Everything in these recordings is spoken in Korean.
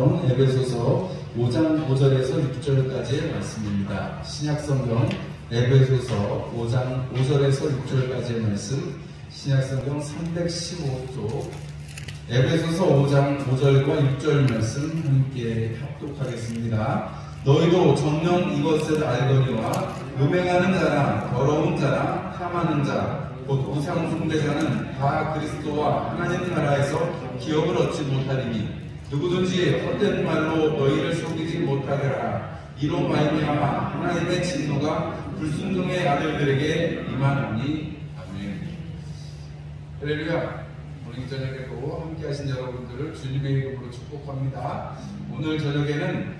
성경 에베소서 5장 5절에서 6절까지의 말씀입니다. 신약성경 에베소서 5장 5절에서 6절까지의 말씀, 신약성경 315쪽 에베소서 5장 5절과 6절 말씀 함께 합독하겠습니다. 너희도 정녕 이것을 알거니와 음행하는 자나 더러운 자나 탐하는 자 곧 우상 숭배자는 다 그리스도와 하나님 나라에서 기업을 얻지 못하리니 누구든지 헛된 말로 너희를 속이지 못하리라. 이로 말미암아 하나님의 진노가 불순종의 아들들에게 임하나니. 아멘. 할렐루야. 오늘 저녁에도 함께 하신 여러분들을 주님의 이름으로 축복합니다. 오늘 저녁에는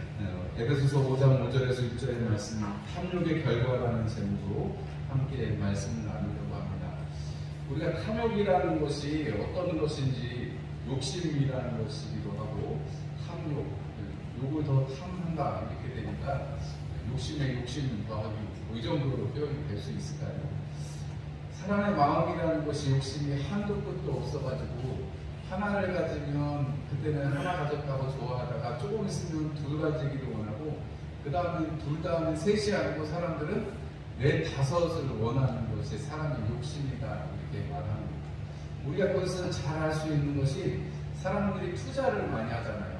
에베소서 5장 5절에서 6절의 말씀, 탐욕의 결과라는 제목으로 함께 말씀을 나누려고 합니다. 우리가 탐욕이라는 것이 어떤 것인지, 욕심이라는 것이기도 하고, 탐욕, 욕을 더 탐한다 이렇게 되니까 욕심에 욕심 더하기 이 정도로 표현이 될 수 있을까요? 사람의 마음이라는 것이 욕심이 한도 끝도 없어가지고 하나를 가지면 그때는 하나 가졌다고 좋아하다가 조금 있으면 둘 가지기도 원하고, 그 다음에 둘 다음에 셋이 아니고 사람들은 네 다섯을 원하는 것이 사람의 욕심이다 이렇게 말하는 거예요. 우리가 그것을 잘 알 수 있는 것이 사람들이 투자를 많이 하잖아요.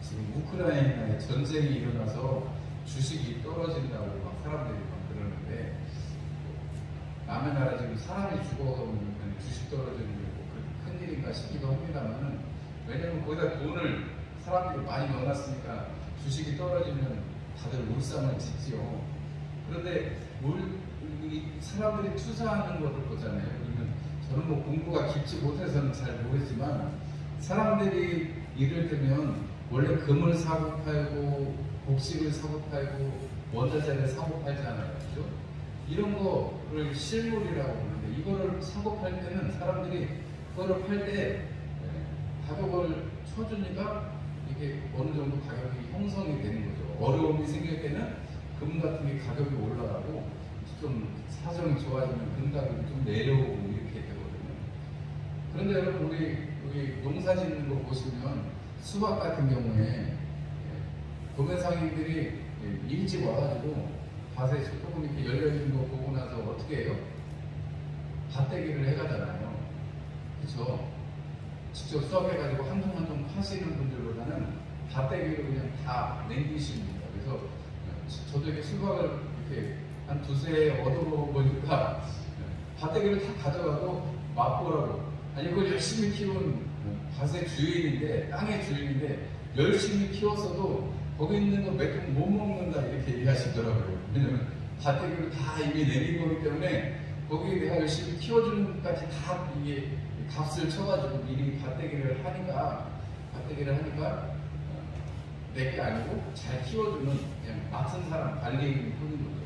지금 우크라이나에 전쟁이 일어나서 주식이 떨어진다고 막 사람들이 막 그러는데, 남의 나라 지금 사람이 죽어가면 주식 떨어지는 게 큰일인가 싶기도 합니다만, 왜냐면 거기다 돈을 사람들이 많이 넣어놨으니까 주식이 떨어지면 다들 울상을 짓지요. 그런데 사람들이 투자하는 것을 보잖아요. 그러면 저는 뭐 공부가 깊지 못해서는 잘 모르지만, 사람들이 이를테면 원래 금을 사고 팔고 곡식을 사고 팔고 원자재를 사고 팔지 않아요. 그죠? 이런 거를 실물이라고 부르는데, 이거를 사고 팔 때는 사람들이 그거를 팔 때 가격을 쳐주니까 이게 어느 정도 가격이 형성이 되는 거죠. 어려움이 생길 때는 금 같은 게 가격이 올라가고, 좀 사정이 좋아지면 금 가격이 좀 내려오고 이렇게 되거든요. 그런데 여러분, 우리 농사 짓는 거 보시면 수박 같은 경우에 도매상인들이 일찍 와가지고 밭에 조금 이렇게 열려있는 거 보고 나서 어떻게 해요? 밭대기를 해가잖아요. 그쵸? 직접 수확해가지고 한 통 한 통 파시는 분들보다는 밭대기로 그냥 다 남기십니다. 그래서 저도 이렇게 수박을 이렇게 한 두세 얻어보니까 밭대기를 다 가져가고 맛보라고, 아니 그걸 열심히 키운 밭의 주인인데, 땅의 주인인데 열심히 키웠어도 거기 있는 거 몇 통 못 먹는다 이렇게 얘기하시더라고요. 왜냐면 밭대기를 다 이미 내린 거기 때문에 거기 내가 열심히 키워주는 것까지 다 이게 값을 쳐가지고 미리 밭대기를 하니까 내게 아니고 잘 키워주는 그냥 맡은 사람 관리인이 하는 거죠.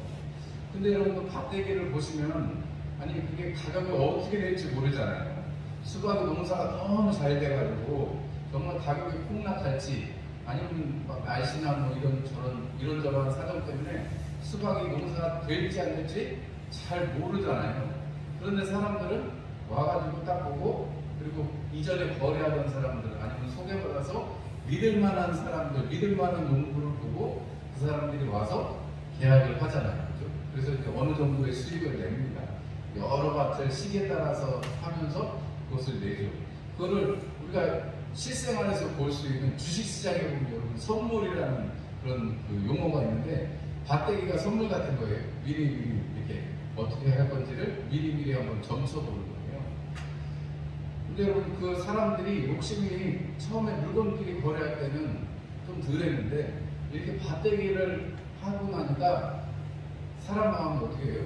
근데 여러분, 밭대기를 보시면 아니 그게 가격이 어떻게 될지 모르잖아요. 수박 농사가 너무 잘 돼가지고 정말 가격이 폭락할지, 아니면 막 날씨나 뭐 이런저런 사정 때문에 수박이 농사가 될지 안 될지 잘 모르잖아요. 그런데 사람들은 와가지고 딱 보고, 그리고 이전에 거래하던 사람들 아니면 소개받아서 믿을만한 사람들, 믿을만한 농부를 보고 그 사람들이 와서 계약을 하잖아요. 그렇죠? 그래서 이제 어느 정도의 수익을 냅니다. 여러 밭을 시기에 따라서 하면서 그것을 내죠. 그거를 우리가 실생활에서 볼 수 있는 주식시장에 보면 여러분 선물이라는 그런 용어가 있는데, 밭대기가 선물 같은 거예요. 미리 이렇게 어떻게 할 건지를 미리 한번 점쳐보는 거예요. 근데 여러분, 그 사람들이 욕심이 처음에 물건끼리 거래할 때는 좀 덜했는데, 이렇게 밭대기를 하고 나니까 사람 마음은 어떻게 해요?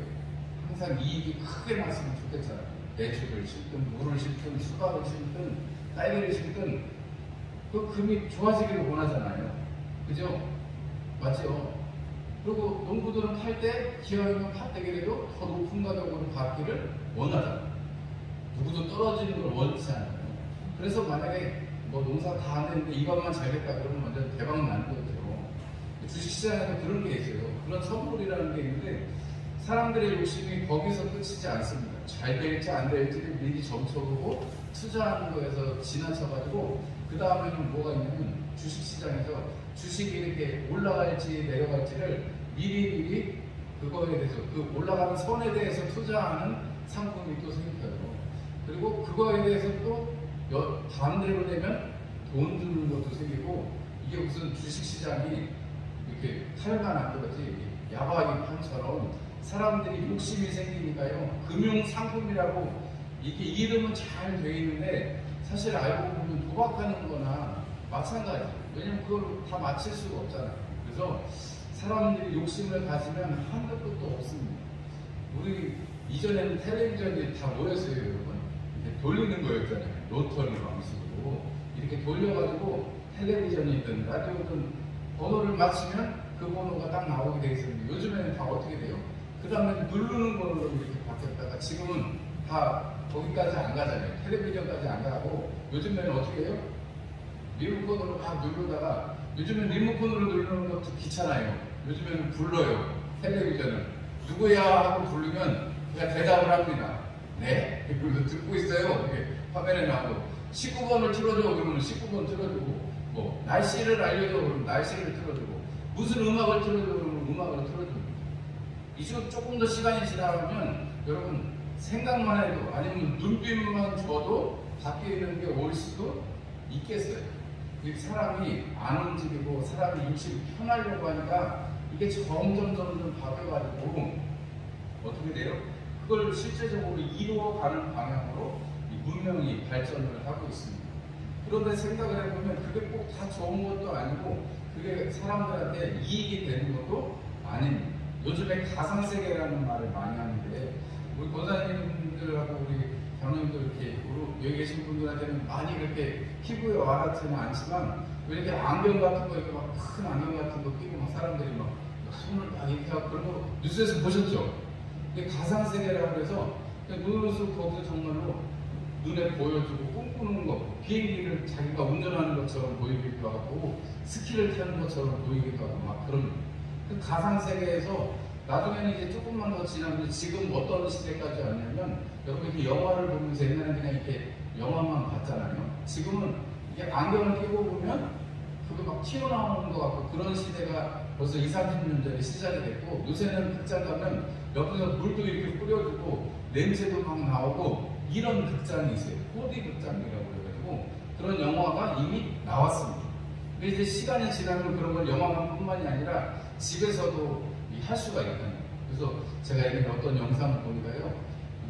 항상 이익이 크게 났으면 좋겠잖아요. 배추를 심든 물을 심든 수박을 심든 딸기를 심든 그 금이 좋아지기를 원하잖아요. 그죠? 맞죠? 그리고 농부들은 팔 때 기왕이면 밭대기라도 더 높은 가격으로 받기를 원하잖아요. 누구도 떨어지는 걸 원치 않아요. 그래서 만약에 뭐 농사 다 안 됐는데 이것만 잘 됐다 그러면 완전 대박 나는 거죠. 주식시장에도 그런 게 있어요. 그런 선물이라는 게 있는데, 사람들의 욕심이 거기서 끝이지 않습니다. 잘 될지 안 될지를 미리 점쳐보고 투자하는 거에서 지나쳐가지고 그 다음에는 뭐가 있냐면 주식 주식시장에서 주식이 이렇게 올라갈지 내려갈지를 미리 그거에 대해서 그 올라가는 선에 대해서 투자하는 상품이 또 생겨요. 그리고 그거에 대해서 또 반대로 되면 돈 주는 것도 생기고, 이게 무슨 주식시장이 이렇게 탈만한 거지 야바이 판처럼 사람들이 욕심이 생기니까요. 금융상품이라고 이게 이름은 잘 돼 있는데 사실 알고 보면 도박하는 거나 마찬가지. 왜냐면 그걸 다 맞힐 수가 없잖아요. 그래서 사람들이 욕심을 가지면 한도 끝도 없습니다. 우리 이전에는 텔레비전이 다 뭐였어요, 여러분? 이렇게 돌리는 거였잖아요. 로터리 방식으로 이렇게 돌려가지고 텔레비전이든 라디오든 번호를 맞추면 그 번호가 딱 나오게 돼 있었는데, 요즘에는 다 어떻게 돼요? 그 다음에 누르는 번호로 이렇게 바뀌었다가 지금은 다 거기까지 안 가잖아요. 텔레비전까지 안 가고 요즘에는 어떻게 해요? 리모컨으로 막 누르다가, 요즘엔 리모컨으로 누르는 것도 귀찮아요. 요즘에는 불러요. 텔레비전을 누구야 하고 부르면 그냥 대답을 합니다. 네? 그리고 듣고 있어요. 이렇게 화면에 나오고, 19번을 틀어줘 그러면 19번 틀어주고, 뭐 날씨를 알려줘 그러면 날씨를 틀어주고, 무슨 음악을 틀어줘 그러면 음악을 틀어줍니다. 이쪽 조금 더 시간이 지나가면 여러분 생각만 해도, 아니면 눈빛만 줘도 바뀌는 게 올 수도 있겠어요. 사람이 안 움직이고 사람이 육신이 편하려고 하니까 이게 점점 바뀌어가지고 어떻게 돼요? 그걸 실제적으로 이루어가는 방향으로 문명이 발전을 하고 있습니다. 그런데 생각을 해보면 그게 꼭 다 좋은 것도 아니고 그게 사람들한테 이익이 되는 것도 아닙니다. 요즘에 가상세계라는 말을 많이 하는데, 우리 권사님들하고 우리 장로님들 이렇게 여기 계신 분들한테는 많이 그렇게 피부에 와닿지는 않지만, 왜 이렇게 안경 같은 거, 이렇게 막 큰 안경 같은 거 끼고 막 사람들이 막 손을 막 이렇게 하고 그런 거 뉴스에서 보셨죠? 이게 가상세계라고 해서 눈으로서 거기서 정말로 눈에 보여주고 꿈꾸는 거, 비행기를 자기가 운전하는 것처럼 보이기도 하고 스키를 타는 것처럼 보이기도 하고 막 그런 그 가상세계에서 나중에는 이제 조금만 더 지나면 지금 어떤 시대까지 왔냐면, 여러분 이렇게 영화를 보면서 옛날에는 그냥 이렇게 영화만 봤잖아요. 지금은 이게 안경을 끼고 보면 그게 막 튀어나오는 것 같고, 그런 시대가 벌써 20, 30년 전에 시작이 됐고, 요새는 극장 가면 옆에서 물도 이렇게 뿌려주고 냄새도 막 나오고 이런 극장이 있어요. 4D 극장이라고 해가지고 그런 영화가 이미 나왔습니다. 근데 이제 시간이 지나면 그런 걸 영화만뿐만이 아니라 집에서도 할 수가 있거든요. 그래서 제가 예전에 어떤 영상을 보니까요,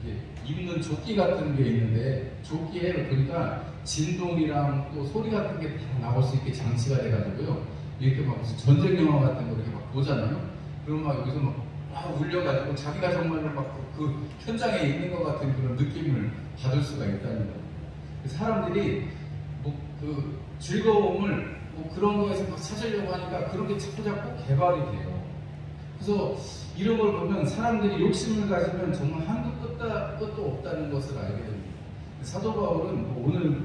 이게 입는 조끼 같은 게 있는데, 조끼에 보니까 진동이랑 또 소리 같은 게 다 나올 수 있게 장치가 돼가지고요, 이렇게 막 무슨 전쟁 영화 같은 거 이렇게 막 보잖아요. 그러면 막 여기서 막 울려가지고 자기가 정말로 막 그 현장에 있는 것 같은 그런 느낌을 받을 수가 있다는 거예요. 사람들이 뭐 그 즐거움을 뭐 그런 거에서 막 찾으려고 하니까 그런 게 자꾸 개발이 돼요. 그래서 이런 걸 보면 사람들이 욕심을 가지면 정말 한도 끝도 없다는 것을 알게 됩니다. 사도 바울은 뭐 오늘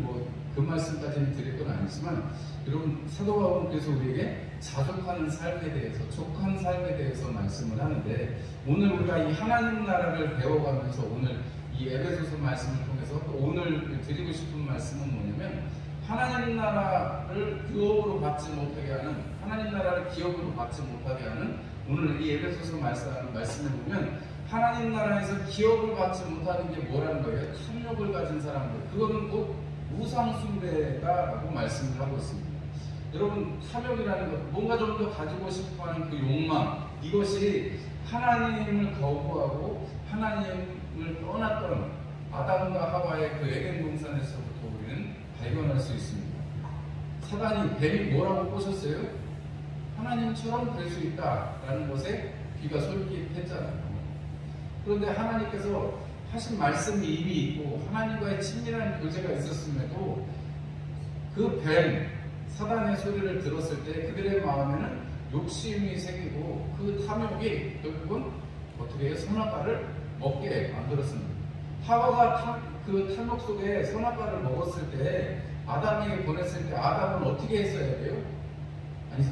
그 말씀까지는 드릴 건 아니지만, 여러분 사도 바울은 그래서 우리에게 자족하는 삶에 대해서, 족한 삶에 대해서 말씀을 하는데, 오늘 우리가 이 하나님 나라를 배워가면서 오늘 이 에베소서 말씀을 통해서 또 오늘 드리고 싶은 말씀은 뭐냐면, 하나님 나라를 유업으로 받지 못하게 하는, 하나님 나라를 기업으로 받지 못하게 하는, 오늘 이 에베소서 말씀에 보면 하나님 나라에서 기업을 받지 못하는 게 뭐라는 거예요? 탐욕을 가진 사람들, 그거는 곧 우상숭배다라고 말씀을 하고 있습니다. 여러분, 탐욕이라는 것, 뭔가 좀 더 가지고 싶어하는 그 욕망, 이것이 하나님을 거부하고 하나님을 떠났던 아담과 하와의 그 에덴 동산에서부터 우리는 발견할 수 있습니다. 사단이, 뱀이 뭐라고 꼬셨어요? 하나님처럼 될 수 있다라는 것에 귀가 솔깃했잖아요. 그런데 하나님께서 하신 말씀이 이미 있고 하나님과의 친밀한 교제가 있었음에도 그 뱀, 사단의 소리를 들었을 때 그들의 마음에는 욕심이 생기고 그 탐욕이 결국은 어떻게 해요? 선악과를 먹게 만들었습니다. 하와가 그 탐욕 속에 선악과를 먹었을 때, 아담에게 보냈을 때 아담은 어떻게 했어야 돼요? 아니,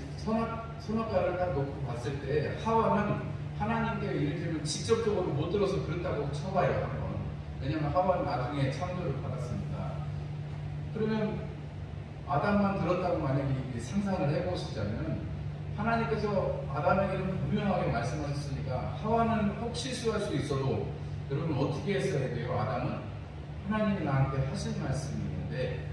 선악과를 딱 놓고 봤을 때 하와는 하나님께 이를테면 직접적으로 못 들어서 그렇다고 쳐봐요, 한번. 왜냐하면 하와는 나중에 창조를 받았습니다. 그러면 아담만 들었다고 만약에 상상을 해보시자면, 하나님께서 아담에게는 분명하게 말씀하셨으니까 하와는 혹 실수할 수 있어도 여러분 어떻게 했어야 돼요? 아담은 하나님이 나한테 하신 말씀이 있는데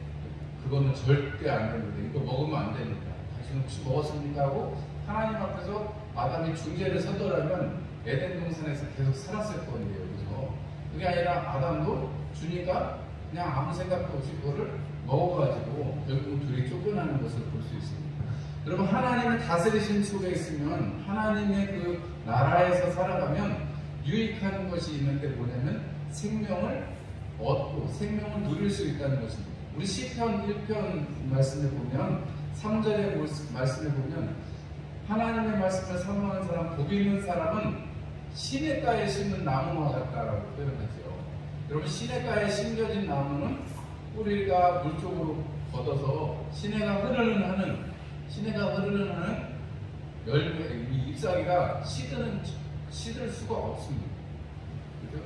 그거는 절대 안 됩니다. 이거 먹으면 안 됩니다. 당신 혹시 먹었습니까? 하고 하나님 앞에서 아담이 중재를 서더라면 에덴 동산에서 계속 살았을 거예요. 그죠? 그게 아니라 아담도 주니까 그냥 아무 생각도 없이 그거를 먹어가지고 결국 둘이 쫓겨나는 것을 볼 수 있습니다. 여러분, 하나님의 다스리심 속에 있으면, 하나님의 그 나라에서 살아가면 유익한 것이 있는데 뭐냐면 생명을 얻고 생명을 누릴 수 있다는 것입니다. 우리 시편 1편 말씀에 보면, 3절의 말씀에 보면, 하나님의 말씀을 사모하는 사람, 복 있는 사람은 시냇가에 심은 나무와 같다라고 표현하죠. 여러분, 시냇가에 심겨진 나무는 뿌리가 물 쪽으로 걷어서 시내가 흐르는 하는 열매, 이 잎사귀가 시들 수가 없습니다. 그렇죠?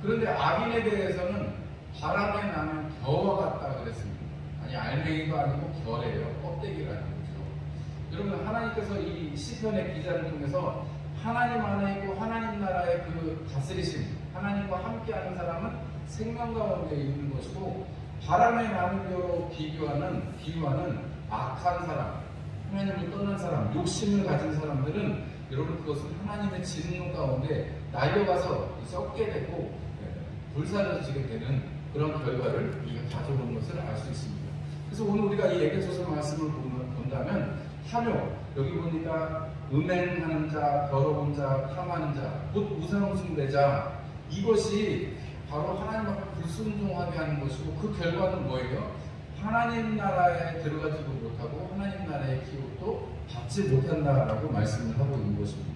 그런데 악인에 대해서는 바람에 나는 겨와 같다 그랬습니다. 아니, 알맹이가 아니고 결이에요. 껍데기라는 거죠. 여러분, 하나님께서 이 시편의 기자를 통해서 하나님 안에 있고 하나님 나라의 그 다스리심, 하나님과 함께하는 사람은 생명 가운데 있는 것이고, 바람에 나는 겨로 비유하는 악한 사람, 하나님을 떠난 사람, 욕심을 가진 사람들은 여러분 그것은 하나님의 진노 가운데 날려가서 썩게 되고 불사를 지게 되는 그런 결과를 우리가 가져오는 것을 알 수 있습니다. 그래서 오늘 우리가 이 에베소서 말씀을 본다면 탐욕, 여기 보니까 음행하는 자, 더러운 자, 탐하는 자, 곧 우상숭배자, 이것이 바로 하나님 앞에 불순종하게 하는 것이고, 그 결과는 뭐예요? 하나님 나라에 들어가지도 못하고 하나님 나라의 기업도 받지 못한다라고 말씀을 하고 있는 것입니다.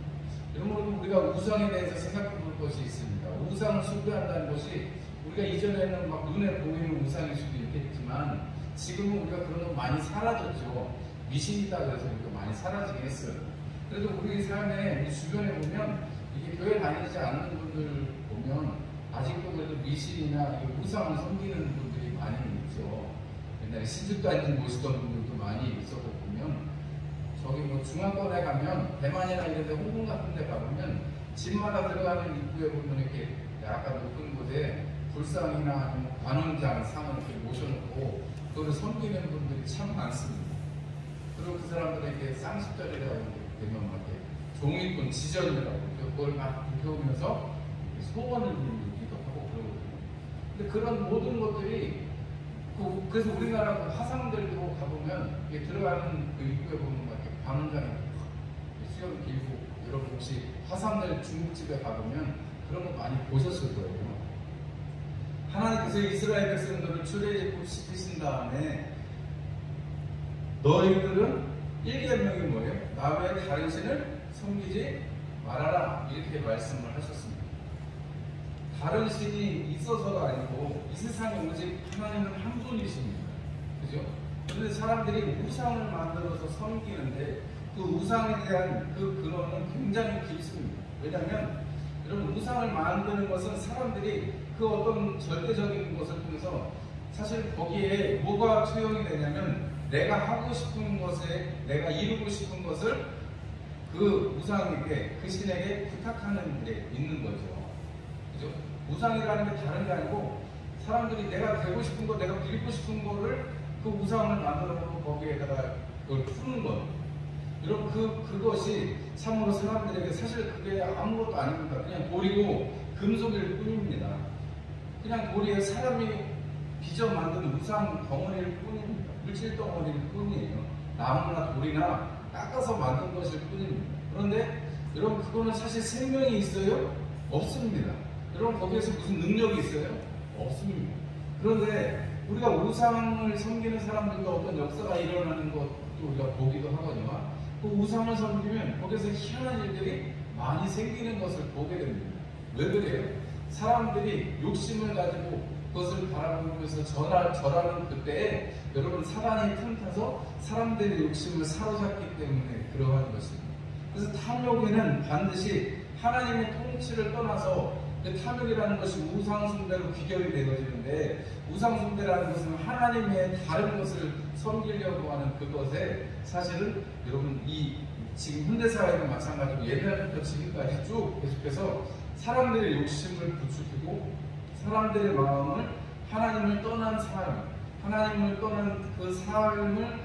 여러분, 우리가 우상에 대해서 생각해 볼 것이 있습니다. 우상을 숭배한다는 것이 우리가 이전에는 막 눈에 보이는 우상일 수도 있겠지만 지금은 우리가 그런 거 많이 사라졌죠. 미신이다 그래서 우리가 많이 사라지긴 했어요. 그래도 우리 삶에, 우리 주변에 보면 이게 교회 다니지 않는 분들 보면 아직도 그래도 미신이나 우상을 섬기는 분들이 많이 있죠. 옛날에 시집도 안 모시던 분들도 많이 있었고, 보면 저기 뭐 중앙권에 가면 대만이나 이런 데 홍콩 같은 데 가보면 집마다 들어가는 입구에 보면 이렇게 약간 높은 곳에 불상이나 아니면 관원장 상을 이렇게 모셔놓고 그거를 섬기는 분들이 참 많습니다. 그리고 그 사람들에게 쌍십자리라고 되면 막 이렇게 종이꾼 지전이라고 그걸 막 배우면서 소원을 빌기도 하고 그러거든요. 근데 그런 모든 것들이 그래서 우리나라 그 화상들도 가보면 이게 들어가는 그 입구에 보면 막 이렇게 관원장이 수염 길고, 여러분 혹시 화상들 중국집에 가보면 그런 거 많이 보셨을 거예요. 하나님께서 이스라엘 백성들을 출애굽시키신 다음에 너희들은 일계명이 뭐예요? 나 외에 다른 신을 섬기지 말아라, 이렇게 말씀을 하셨습니다. 다른 신이 있어서가 아니고 이 세상에 오직 하나님은 한 분이십니다. 그죠? 그런데 사람들이 우상을 만들어서 섬기는데 그 우상에 대한 그 근원은 굉장히 깊습니다. 왜냐하면 여러분, 우상을 만드는 것은 사람들이 그 어떤 절대적인 것을 통해서 사실 거기에 뭐가 투영이 되냐면 내가 하고 싶은 것에, 내가 이루고 싶은 것을 그 우상에게, 그 신에게 부탁하는 게 있는 거죠. 그죠? 우상이라는 게 다른 게 아니고 사람들이 내가 되고 싶은 거, 내가 빌고 싶은 거를 그 우상을 만들어 놓고 거기에다가 그걸 푸는 것. 여러분, 그것이 참으로 사람들에게 사실 그게 아무것도 아닙니다. 그냥 돌이고 금속일 뿐입니다. 그냥 돌이에 사람이 빚어 만든 우상 덩어리일 뿐입니다. 물질 덩어리일 뿐이에요. 나무나 돌이나 깎아서 만든 것일 뿐입니다. 그런데 여러분, 그거는 사실 생명이 있어요? 없습니다. 여러분, 거기에서 무슨 능력이 있어요? 없습니다. 그런데 우리가 우상을 섬기는 사람들과 어떤 역사가 일어나는 것도 우리가 보기도 하거든요. 그 우상을 섬기면 거기서 희한한 일들이 많이 생기는 것을 보게 됩니다. 왜 그래요? 사람들이 욕심을 가지고 그것을 바라보면서 절하는 그때에 여러분, 사단이 틈타서 사람들의 욕심을 사로잡기 때문에 그러한 것입니다. 그래서 탐욕에는 반드시 하나님의 통치를 떠나서 탐욕이라는 것이 우상숭배로 귀결이 되어지는데, 우상숭배라는 것은 하나님의 다른 것을 섬기려고 하는 그것에 사실은 여러분 지금 현대사회도 마찬가지고 옛날부터 지금까지 쭉 계속해서 사람들의 욕심을 부추기고 사람들의 마음을 하나님을 떠난 삶, 하나님을 떠난 그 삶을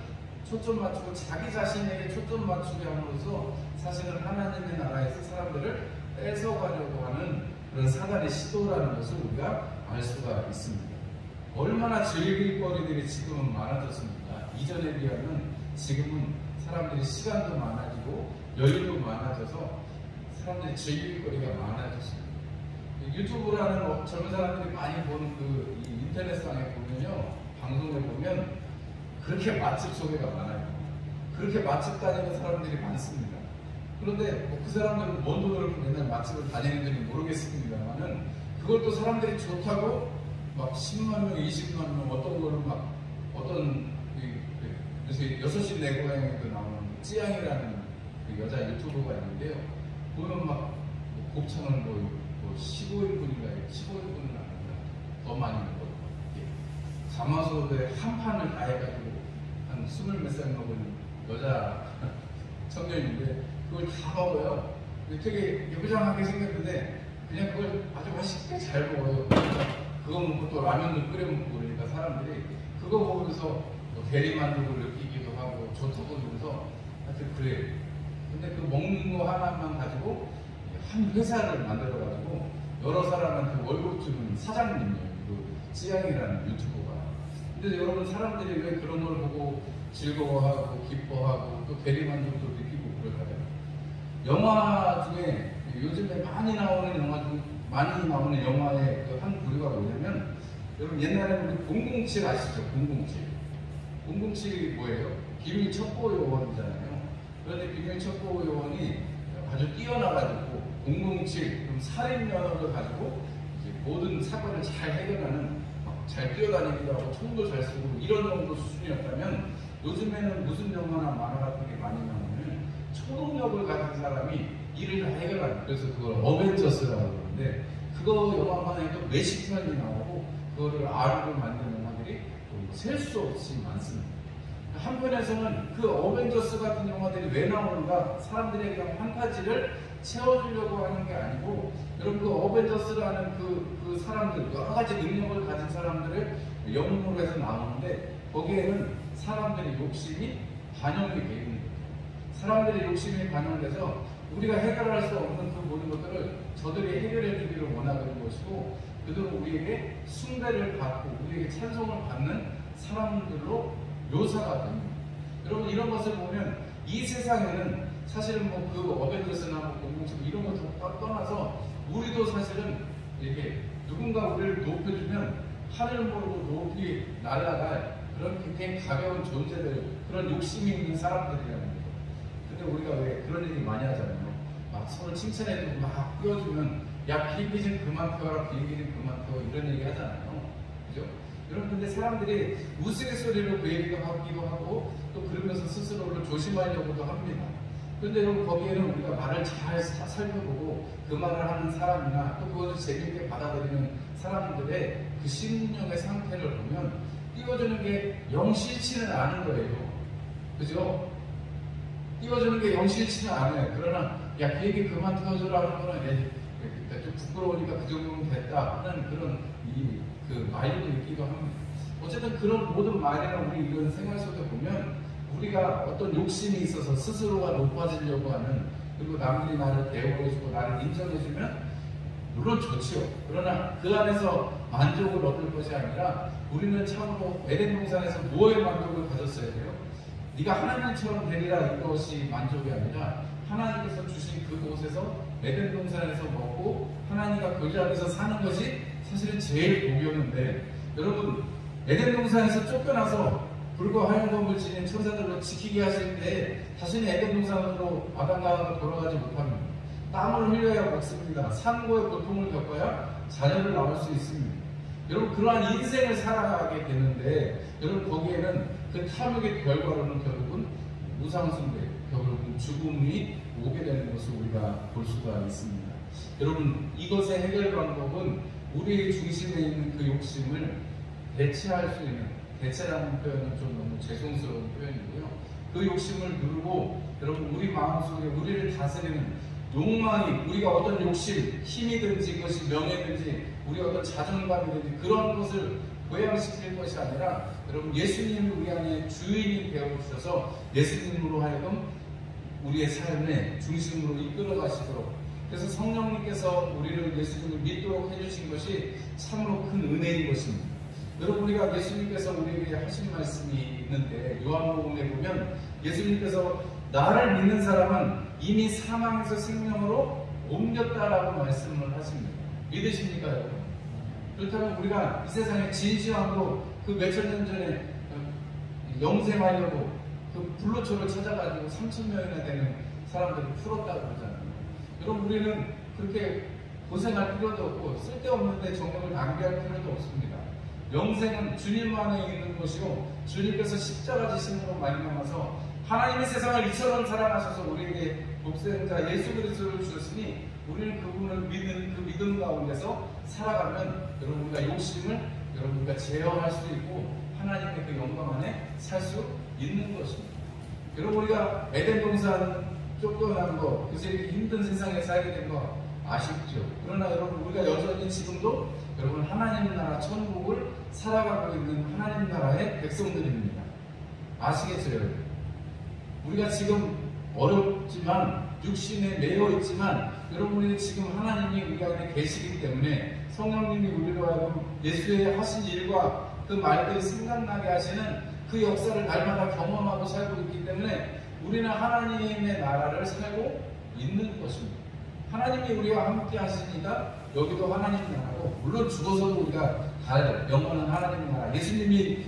초점 맞추고 자기 자신에게 초점 맞추게 함으로써 사실은 하나님의 나라에서 사람들을 뺏어가려고 하는 그런 사단의 시도라는 것을 우리가 알 수가 있습니다. 얼마나 즐길거리들이 지금은 많아졌습니까? 이전에 비하면 지금은 사람들이 시간도 많아지고 여유도 많아져서 사람들이 즐길거리가 많아졌습니다. 유튜브라는 젊은 사람들이 많이 보는 그 인터넷상에 보면요, 방송에 보면 그렇게 맛집 소개가 많아요. 그렇게 맛집 다니는 사람들이 많습니다. 그런데 그 사람들은 뭔 돈으로 맨날 맛집을 다니는지는 모르겠습니다만은 그걸 또 사람들이 좋다고 막 10만 명, 20만 명, 어떤 거는 막 어떤 요새 6시 내 고향에도 나오는 찌양이라는 그 여자 유튜버가 있는데요. 보면 막 곱창을 뭐 15인분인가요? 15인분은 아닙니다. 더 많이 먹어요. 가마솥에 한 판을 다 해가지고 한 20몇 살 먹은 여자 청년인데 그걸 다 먹어요. 되게 예부장하게 생겼는데 그냥 그걸 아주 맛있게 잘 먹어요. 그거 먹고 또 라면도 끓여 먹고 그러니까 사람들이 그거 먹으면서 대리만족을 느끼기도 하고 좋다고 그러면서 하여튼 그래요. 근데 그 먹는 거 하나만 가지고 한 회사를 만들어가지고 여러 사람한테 월급 주는 사장님이에요. 그 찌양이라는 유튜버가. 근데 여러분 사람들이 왜 그런 걸 보고 즐거워하고 기뻐하고 또 대리만족도 느끼고 그럴까요? 영화 중에 요즘에 많이 나오는 영화의 그 한 부류가 뭐냐면, 여러분 옛날에는 우리 007 아시죠? 007이 뭐예요? 비밀 첩보 요원이잖아요. 그런데 비밀 첩보 요원이 아주 뛰어나가지고 007 그럼 살인 면허를 가지고 이제 모든 사건을 잘 해결하는, 잘 뛰어다니기도 하고 총도 잘 쓰고 이런 정도 수준이었다면, 요즘에는 무슨 영화나 만화 같은 게 많이 나오면 초능력을 가진 사람이 일을 다 해결하는, 그래서 그걸 어벤져스라고 그러는데 그거 영화만 해도 몇십 편이 나오고 그거를 R로 만든 영화들이 셀 수 없이 많습니다. 한편에서는 그 어벤져스 같은 영화들이 왜 나오는가, 사람들의 그냥 판타지를 채워주려고 하는 게 아니고, 여러분 그 어벤져스라는 그 사람들, 여러 가지 능력을 가진 사람들을 영웅으로 해서 나오는데 거기에는 사람들의 욕심이 반영이 되어 있는 거예요. 사람들의 욕심이 반영돼서 우리가 해결할 수 없는 그 모든 것들을 저들이 해결해 주기를 원하는 것이고, 그들은 우리에게 숭배를 받고 우리에게 찬송을 받는 사람들로 묘사가 됩니다. 여러분 이런 것을 보면 이 세상에는 사실은 뭐 그 어벤져스나 뭐 007 이런 것도 떠나서 우리도 사실은 이렇게 누군가 우리를 높여주면 하늘 모르고 높이 날아갈 그런 굉장히 가벼운 존재들, 그런 욕심이 있는 사람들이라는 거죠. 근데 우리가 왜 그런 얘기 많이 하잖아요. 막 서로 칭찬해주고 막 띄워주면 야 비행기 좀 그만 태워라, 비행기 좀 그만 태워, 이런 얘기 하잖아요. 그죠? 여러분 근데 사람들이 우스갯소리로 그 얘기도 하기도 하고 또 그러면서 스스로를 조심하려고도 합니다. 근데 여러분 거기에는 우리가 말을 잘 살펴보고 그 말을 하는 사람이나 또 그것을 재밌게 받아들이는 사람들의 그 심령의 상태를 보면 띄워주는 게 영 싫지는 않은 거예요. 그죠? 띄워주는 게 영 싫지는 않아요. 그러나 야 그 얘기 그만 태워주라 하는 거는 좀 부끄러우니까 그 정도면 됐다 하는 그런 그 마인드 있기도 합니다. 어쨌든 그런 모든 말이나 우리 이런 생활 속에 보면 우리가 어떤 욕심이 있어서 스스로가 높아지려고 하는, 그리고 남들이 나를 대우해주고 나를 인정해주면 물론 좋지요. 그러나 그 안에서 만족을 얻을 것이 아니라 우리는 참으로 에덴 동산에서 무엇의 만족을 가졌어야 돼요? 네가 하나님처럼 되리라, 이것이 만족이 아니라 하나님께서 주신 그곳에서 에덴 동산에서 먹고 하나님과 그 자리에서 사는 것이 사실은 제일 복이었는데, 여러분 에덴 동산에서 쫓겨나서 불과 하얀 검을 지닌 천사들로 지키게 하실 때 자신이 에덴 동산으로 아담과 돌아가지 못합니다. 땀을 흘려야 먹습니다. 산고의 고통을 겪어야 자녀를 낳을 수 있습니다. 여러분 그러한 인생을 살아가게 되는데, 여러분 거기에는 그 탐욕의 결과로는 결국은 무상숭배, 결국은 죽음이 오게 되는 것을 우리가 볼 수가 있습니다. 여러분, 이것의 해결 방법은 우리의 중심에 있는 그 욕심을 대체할 수 있는, 대체라는 표현은 좀 너무 죄송스러운 표현이고요. 그 욕심을 누르고 여러분 우리 마음속에 우리를 다스리는 욕망이, 우리가 어떤 욕심, 힘이든지 그것이 명예든지 우리가 어떤 자존감이든지 그런 것을 고양시킬 것이 아니라 여러분 예수님이 우리 안에 주인이 되어주셔서 예수님으로 하여금 우리의 삶의 중심으로 이끌어 가시도록, 그래서 성령님께서 우리를 예수님을 믿도록 해주신 것이 참으로 큰 은혜인 것입니다. 여러분, 우리가 예수님께서 우리에게 하신 말씀이 있는데 요한복음에 보면 예수님께서 나를 믿는 사람은 이미 사망에서 생명으로 옮겼다라고 말씀을 하십니다. 믿으십니까 여러분? 그렇다면 우리가 이 세상에 진시황도 그 몇천 년 전에 영생하려고 그 불로초를 찾아가지고 3,000명이나 되는 사람들을 풀었다고 그러잖아요. 여러분, 우리는 그렇게 고생할 필요도 없고 쓸데없는데 정력을 낭비할 필요도 없습니다. 영생은 주님 안에 있는 것이요, 주님께서 십자가 지심으로 말미암아서 하나님의 세상을 이처럼 사랑하셔서 우리에게 독생자 예수 그리스도를 주셨으니 우리는 그분을 믿는 그 믿음 가운데서 살아가면 여러분 우리가 욕심을 여러분 우리가 제어할 수 있고 하나님의 그 영광 안에 살 수 있는 것입니다. 여러분, 우리가 에덴 동산 쫓겨난 거, 그래서 이렇게 힘든 세상에 살게 된 거 아쉽죠? 그러나 여러분, 우리가 여전히 지금도 여러분 하나님 나라 천국을 살아가고 있는 하나님 나라의 백성들입니다. 아시겠죠 여러분? 우리가 지금 어렵지만 육신에 매여 있지만 여러분, 우리는 지금 하나님이 우리 안에 계시기 때문에 성령님이 우리로 하여금 예수의 하신 일과 그 말들이 생각나게 하시는 그 역사를 날마다 경험하고 살고 있기 때문에 우리는 하나님의 나라를 살고 있는 것입니다. 하나님이 우리와 함께 하시니까 여기도 하나님 나라고, 물론 죽어서도 우리가 갈 영원한 하나님 나라, 예수님이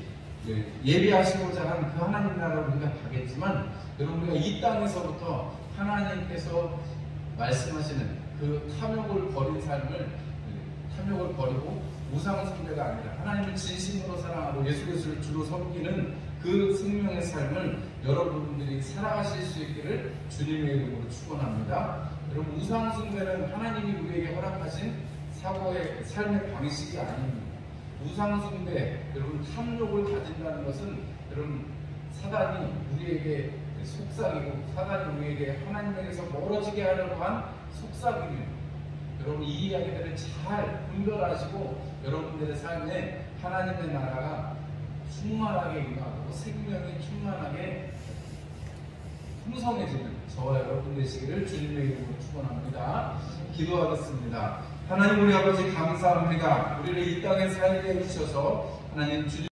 예비하시고자 한 그 하나님 나라로 우리가 가겠지만 여러분, 우리가 이 땅에서부터 하나님께서 말씀하시는 그 탐욕을 버린 삶을, 탐욕을 버리고 우상 숭배가 아니라 하나님을 진심으로 사랑하고 예수 그리스도를 주로 섬기는 그 생명의 삶을 여러분들이 살아가실 수 있기를 주님의 이름으로 축원합니다. 여러분, 우상 숭배는 하나님이 우리에게 허락하신 사고의 삶의 방식이 아닙니다. 우상 숭배, 여러분 탐욕을 가진다는 것은 여러분 사단이 우리에게 속삭이고 사단이 우리에게 하나님에게서 멀어지게 하려고 한 속삭임입니다. 여러분, 이 이야기들을 잘 분별하시고 여러분들의 삶에 하나님의 나라가 충만하게 임하고 생명이 충만하게 풍성해지는 저와 여러분 되시기를 주님의 이름으로 축원합니다. 기도하겠습니다. 하나님 우리 아버지 감사합니다. 우리를 이 땅에 살게 해주셔서 하나님 주님